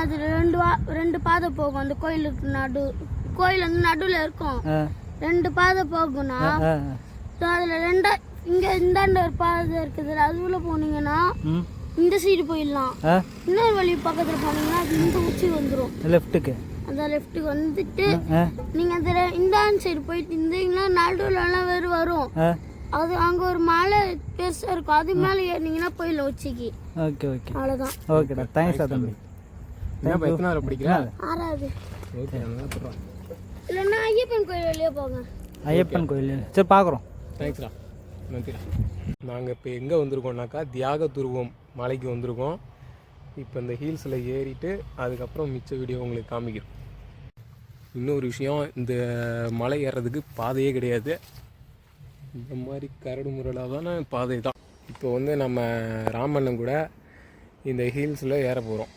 அது ரெண்டு பாதை போகும். அந்த கோயிலுக்கு கோயில் வந்து நடுவில் இருக்கும். 2 பாதை போகும்னா அதுல 2 இங்க இந்தாண்ட ஒரு பாதை இருக்குது. அது உள்ள போனீங்கன்னா இந்த சைடு போயிடலாம். இன்னொரு வழி பக்கத்துல போனீங்கன்னா அது இந்த உச்சி வந்துடும். லெஃப்ட்டுக்கு அந்த லெஃப்ட்டுக்கு வந்துட்டு நீங்க அந்த இந்த சைடு போயிட்டு இருந்தீங்கன்னா நடுவில் எல்லாம் வேறு வரும். அது அங்க ஒரு மலை பெருசா இருக்கும். அது மேல ஏறினீங்கன்னா போயிடலாம் உச்சிக்கு. ஓகே ஓகே அவ்வளவுதான். ஓகேடா, தேங்க்ஸ் தம்பி. நான் எத்தனை நாள் படிக்கிறா? 6வது. ஓகே, நல்லா போறோம். இல்லன்னா ஐயப்பன் கோயில் வழியா போங்க. ஐயப்பன் கோயில் சரி பார்க்குறோம். தேங்க்ஸ்டா, நன்றிடா. நாங்கள் இப்போ எங்கே வந்திருக்கோம்னாக்கா தியாக துருவம் மலைக்கு வந்திருக்கோம். இப்போ இந்த ஹீல்ஸில் ஏறிட்டு அதுக்கப்புறம் மிச்ச வீடியோ உங்களுக்கு காமிக்கிறோம். இன்னொரு விஷயம், இந்த மலை ஏறுறதுக்கு பாதையே கிடையாது. இந்த மாதிரி கரடு முரடான பாதை தான். இப்போ வந்து நம்ம ராமண்ணன் கூட இந்த ஹீல்ஸில் ஏற போகிறோம்.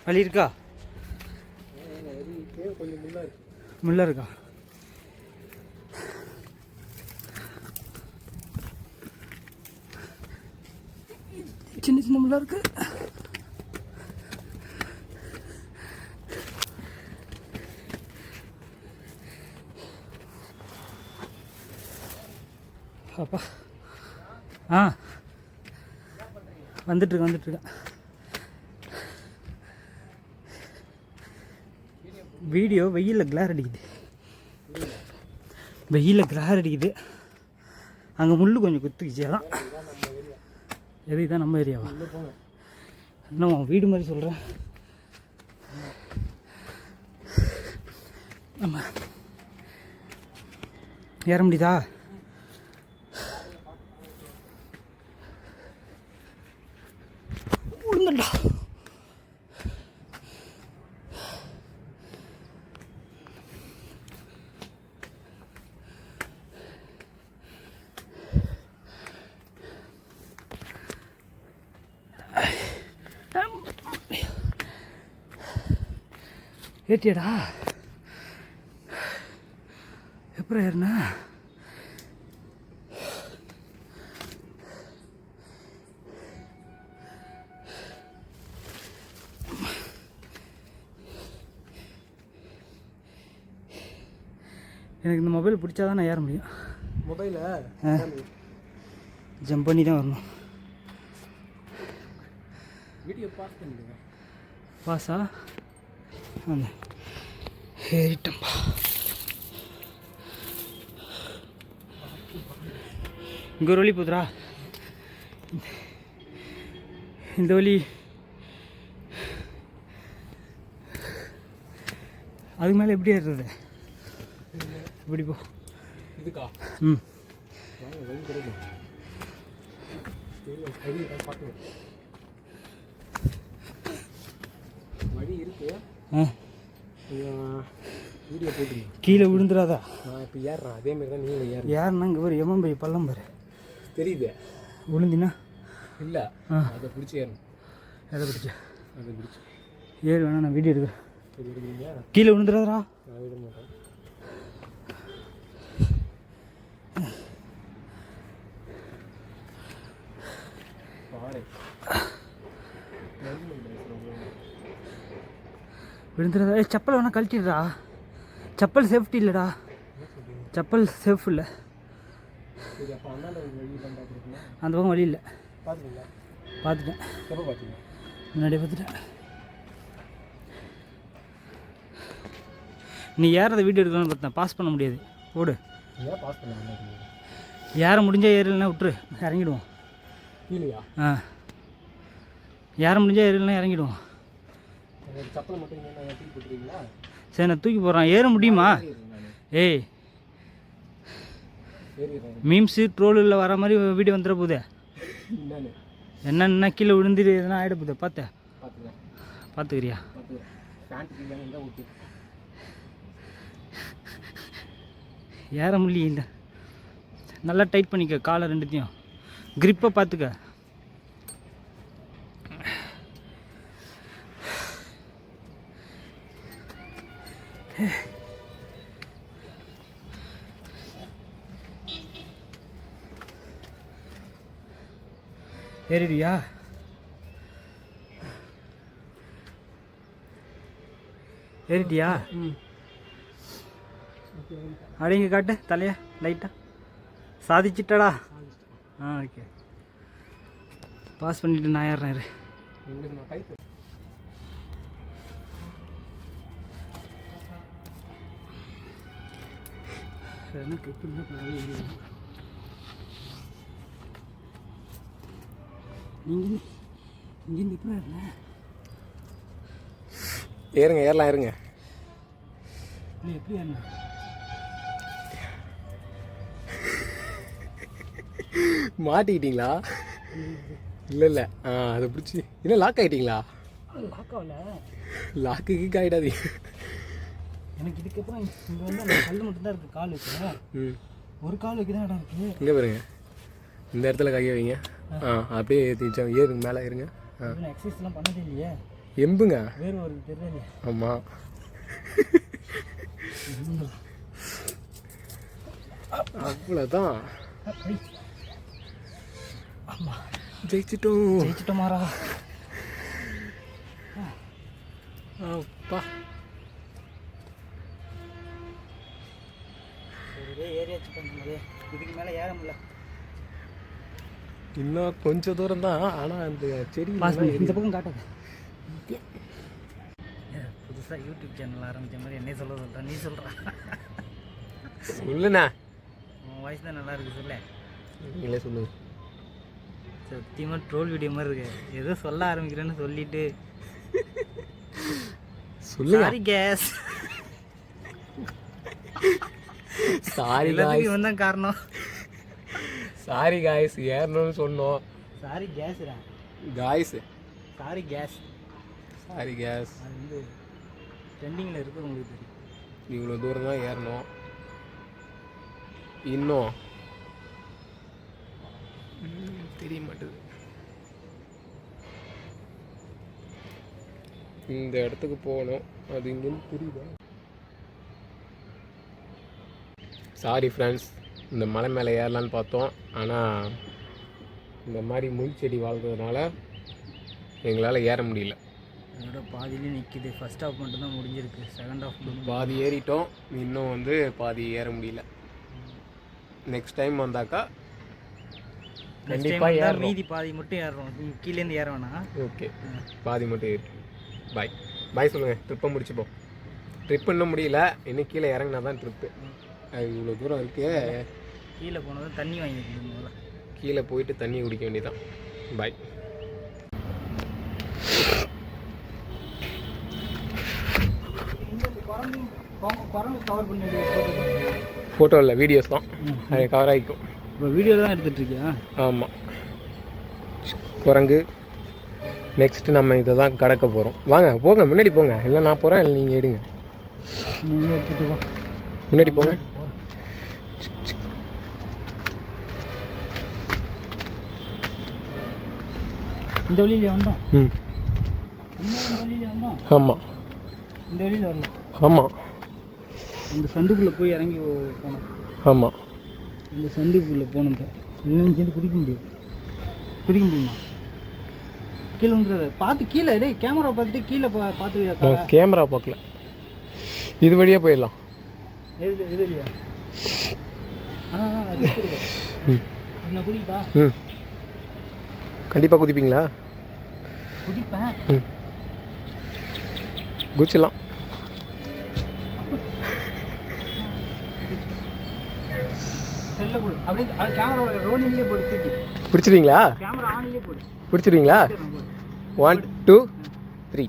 வழி இருக்கா? கொஞ்சம் முள்ள இருக்கா? சின்ன சின்ன முள்ள இருக்கு. அப்பா வந்துட்டுருக்கேன். வீடியோ வெயிலில் கிளார் அடிக்குது. அங்கே முள் கொஞ்சம் குத்துக்குச்சு. அதான் எது இதான் நம்ம ஏரியாவா? இன்னும் வீடு மாதிரி சொல்கிறேன். நம்ம ஏற முடியுதா? உளுந்தண்டா. ஏற்றியடா எப்படி ஏறினா? எனக்கு இந்த மொபைல் பிடிச்சா தான் நான் ஏற முடியும். மொபைலில் ஜம்ப் பண்ணி தான் வரணும். வீடியோ பாஸ் பண்ணிடுங்க. பாஸா? அந்த ஏறிட்டம்பா. இங்கே ஒரு வழி போதுரா. இந்த வழி அதுக்கு மேலே எப்படி ஏறுறது? இப்படி போ. இதுக்கா? வழி இருக்கு. வீடியோ போட்டுங்க. கீழே விழுந்துடாதா? நான் இப்போ ஏறுறேன் அதே மாதிரி தான் நீங்கள் ஏறுனா இங்கே ஒரு எமன் பை பள்ளம் பாரு தெரியுது. விழுந்தினா இல்லை, அதை பிடிச்சி ஏறணும். எதை பிடிச்ச? அதை பிடிச்சி ஏறு வேணா, நான் வீடியோ எடுக்கிறேன். எடுக்கிறீங்க? கீழே விழுந்துடாதா? நான் விட மாட்டேன். விழுந்துடாதா? செப்பல் வேணா கழட்டிடுறா. செப்பல் சேஃப்டி இல்லைடா. செப்பல் சேஃப் இல்லை. அந்த பக்கம் வழி இல்லை. பார்த்துட்டேன். முன்னாடியே பார்த்துட்டேன். நீ ஏறதை வீடியோ எடுக்கலாம்னு பார்த்தேன். பாஸ் பண்ண முடியாது. ஓடு. ஏற முடிஞ்சால் ஏறலைன்னா விட்டுரு, இறங்கிடுவோம். ஏற முடிஞ்சால் ஏறலைன்னா இறங்கிடுவோம். சரி, நான் தூக்கி போடுறேன். ஏற முடியுமா? ஏய், மீம்ஸு ட்ரோலில் வர மாதிரி வீடியோ வந்துட போகுது. என்னென்ன கீழே விழுந்துட்டு எதனா ஆகிட போகுது. பார்த்தேன் பார்த்துக்கிறியா? ஏற முடியல. நல்லா டைட் பண்ணிக்க காலை ரெண்டுத்தையும். கிரிப்பை பார்த்துக்க. ஏறிடுயா? ஏறிட்டியா? அப்படிங்க காட்டு தலையா லைட்டா. சாதிச்சிட்டடா. ஓகே, பாஸ் பண்ணிட்டு நான் ஏறுறேன். இங்கேருந்து எப்படி இருந்தேன்? ஏறுங்க, ஏறலாம், ஏறுங்க. இல்லை எப்படி ஏறினேன்? மாட்டிக்கிட்டீங்களா? இல்லை இல்லை, அதை பிடிச்சி என்ன லாக் ஆகிட்டீங்களா? லாக் ஆகல. லாக்கு கீக் ஆகிடாதீங்க. எனக்கு இதுக்கப்புறம் இங்கே வந்து அந்த கல் மட்டும்தான் இருக்குது கால் வைக்க. ஒரு கால் வைக்க தான் இடம் இருக்குது. இங்கே பாருங்க, இந்த இடத்துல கையை வைங்க. அப்படியே ஏற்றிச்சா ஏறுங்க, மேலே ஏறுங்க. எக்ஸசைஸ்லாம் பண்ணதே இல்லையே. எம்புங்க வேறு ஒரு தெரியல. ஆமாம், அவ்வளோதான். ஜெயிச்சிட்டோமாரா. அப்பா ஏரியாச்சு பண்ணும்போது இதுக்கு மேலே ஏற முடியல. இன்னும் கொஞ்சம் தூரம் தான். ஆனால் அந்த செடி இந்த பக்கம் காட்டாது. புதுசாக யூடியூப் சேனல் ஆரம்பித்த மாதிரி என்ன சொல்கிறேன், நீ சொல்கிறேன். சொல்லுண்ணா, உன் வாய்ஸ் தான் நல்லா இருக்குது. சொல்ல நீங்களே சொல்லுங்க. சத்தியமாக ட்ரோல் வீடியோ மாதிரி இருக்கு. ஏதோ சொல்ல ஆரம்பிக்கிறேன்னு சொல்லிட்டு சொல்லுங்க. Sorry guys. சாரி காய்ஸ், இவன் தான் காரணம். சாரி காய்ஸ், ஏறணும்னு சொன்னோம். சாரி கேஸ்ரா. Guys sorry guys. Sorry guys. அது வந்து ட்ரெண்டிங்கில் இருக்குது, உங்களுக்கு தெரியும். இவ்வளோ தூரம் தான் ஏறணும். இன்னும் தெரிய மாட்டேது. இந்த இடத்துக்கு போகணும். அது இங்கேருந்து புரியுதா? சாரி ஃப்ரெண்ட்ஸ், இந்த மலை மேலே ஏறலான்னு பார்த்தோம். ஆனால் இந்த மாதிரி முள் செடி வாழ்றதுனால எங்களால் ஏற முடியல. அதோட பாதியிலே நிற்கிது. ஃபர்ஸ்ட் ஹாஃப் மட்டும்தான் முடிஞ்சிருக்கு. செகண்ட் ஹாஃப் பாதி ஏறிட்டோம், இன்னும் வந்து பாதி ஏற முடியல. நெக்ஸ்ட் டைம் வந்தாக்கா கண்டிப்பாக ஏறுறோம். மீதி பாதி மட்டும் ஏறுறோம். கீழேருந்து ஏற வேணாம். ஓகே, பாதி மட்டும் ஏறி பாய் பாய் சொல்லுங்கள். ட்ரிப்பை முடிச்சுப்போம். ட்ரிப் இன்னும் முடியல, இன்னும் கீழே இறங்கினா தான் ட்ரிப்பு. அது இவ்வளோ தூரம் இருக்குது. கீழே போனதும் தண்ணி வாங்கிக்கணும். கீழே போயிட்டு தண்ணி குடிக்க வேண்டியதான். பாய். ஃபோட்டோ இல்லை, வீடியோஸ் தான். அது கவர் ஆகிக்கும். இப்போ வீடியோ தான் எடுத்துகிட்ருக்கியா? ஆமாம், குரங்கு. நெக்ஸ்ட்டு நம்ம இதை தான் கடக்க போகிறோம். வாங்க போங்க, முன்னாடி போங்க. இல்லை நான் போகிறேன், இல்லை நீங்கள் எடுங்க. முன்னாடி போங்க. இந்த வழியில் வந்தோம். ஆமாம், இந்த வழியில் வரலாம். ஆமாம், இந்த சந்துக்குள்ளே போய் இறங்கி போனோம். ஆமாம், இந்த சந்துக்குள்ளே போனோம். இல்லைன்னு சேர்ந்து குடிக்க முடியும். குடிக்க முடியுமா? கீழே வந்துடுறது பார்த்து. கீழே டே கேமரா பார்த்துட்டு கீழே பார்த்து. கேமரா பார்க்கல, இது வழியாக போயிடலாம். இது இல்லையா? என்ன குடிப்பா? கண்டிப்பாக குதிப்பீங்களா? குதிப்பேன். குதிச்சிடலாம். அப்படியே கேமரா ரோலிங்லேயே போட்டு தூக்கி பிடிச்சிருவீங்களா? கேமரா ஆன்லேயே போட்டு பிடிச்சிருவீங்களா? 1 2 3.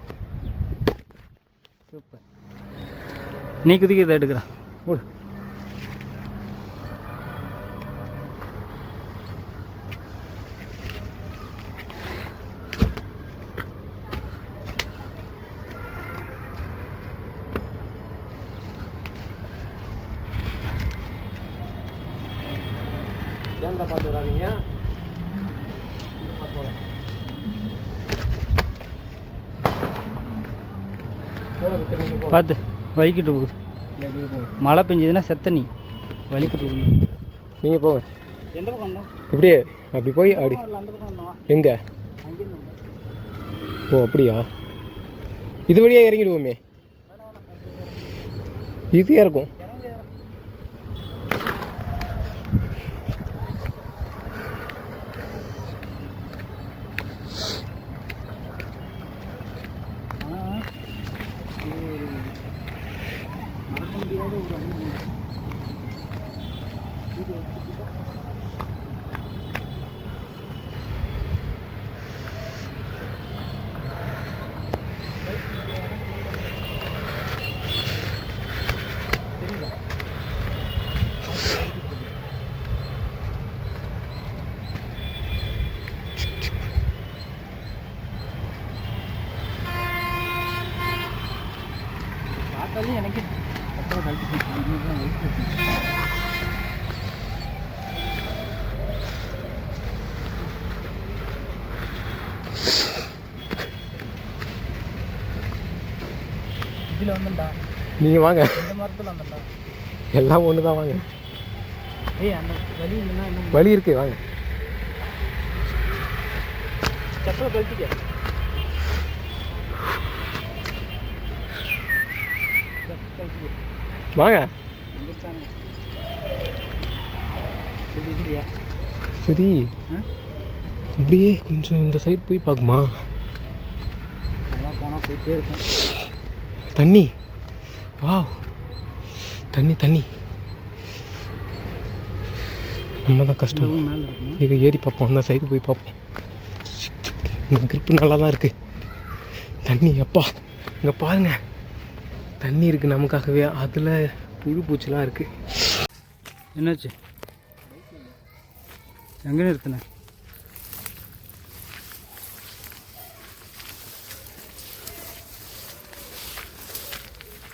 சூப்பர். நீ குதிக்கிறத எடுக்கிறேன். ஓடு. கேமரா பார்த்து வராதீங்க. பார்த்து போகலாம். பார்த்து வலிக்கிட்டு போகுது. மழை பெஞ்சதுன்னா செத்த நீ வலிக்கிட்டு போகுது. நீங்கள் போங்க. எந்த பக்கம் வந்தோம்? இப்படியே அப்படி போய் அப்படி அந்த பக்கம் வந்தோம். எங்கே? அங்கேருந்து ஓ அப்படியா? இது வழியாக இறங்கிடுவோமே. ஈஸியாக இருக்கும். மறக்க முடியாத ஒரு அனுபவம். பார்த்தாலே எனக்கு அப்புறம் கழிச்சு இதில் வந்துண்டா. நீங்கள் வாங்க. இந்த மரத்தில் வந்துண்டா. எல்லாம் ஒன்று தான், வாங்க. ஏய் அந்த வலி இல்லைன்னா என்ன வழி இருக்கு, வாங்க. செப்பலை கழிச்சிக்க. வாங்க. சரி, இப்படியே கொஞ்சம் இந்த சைடு போய் பார்க்குமா? அதெல்லாம் போனால் போயிட்டே இருக்கும். தண்ணி, வா, தண்ணி தண்ணி. நம்ம தான் கஷ்டம். மேலே இருக்கும். இதை ஏறி பார்ப்போம், அந்த சைடு போய் பார்ப்போம். இந்த கிரிப்பு நல்லா தான் இருக்குது. தண்ணி அப்பா, இங்கே பாருங்க, தண்ணி இருக்குது நமக்காகவே. அதில் புழு பூச்சிலாம் இருக்குது. என்னாச்சு? எங்கே நிறுத்தின?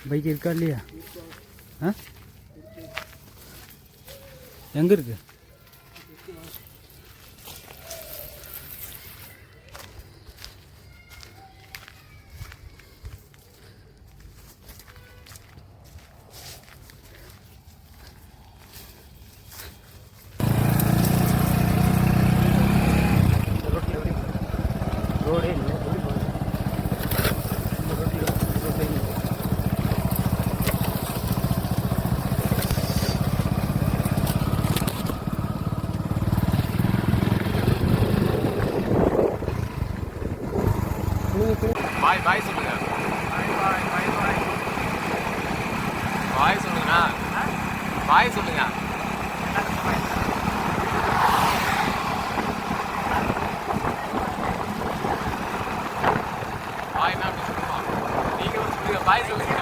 பைக் இருக்கா இல்லையா? ஆ, எங்கே இருக்கு? ரோடே இல்லை. பாய் பாய் சொல்லுங்க. பாய் சொல்லுங்க. பாய் சொல்லுங்க. பாய் என்ன அப்படி சொல்லுமா? நீங்க சொல்லுங்க, பாய் சொல்லுங்க.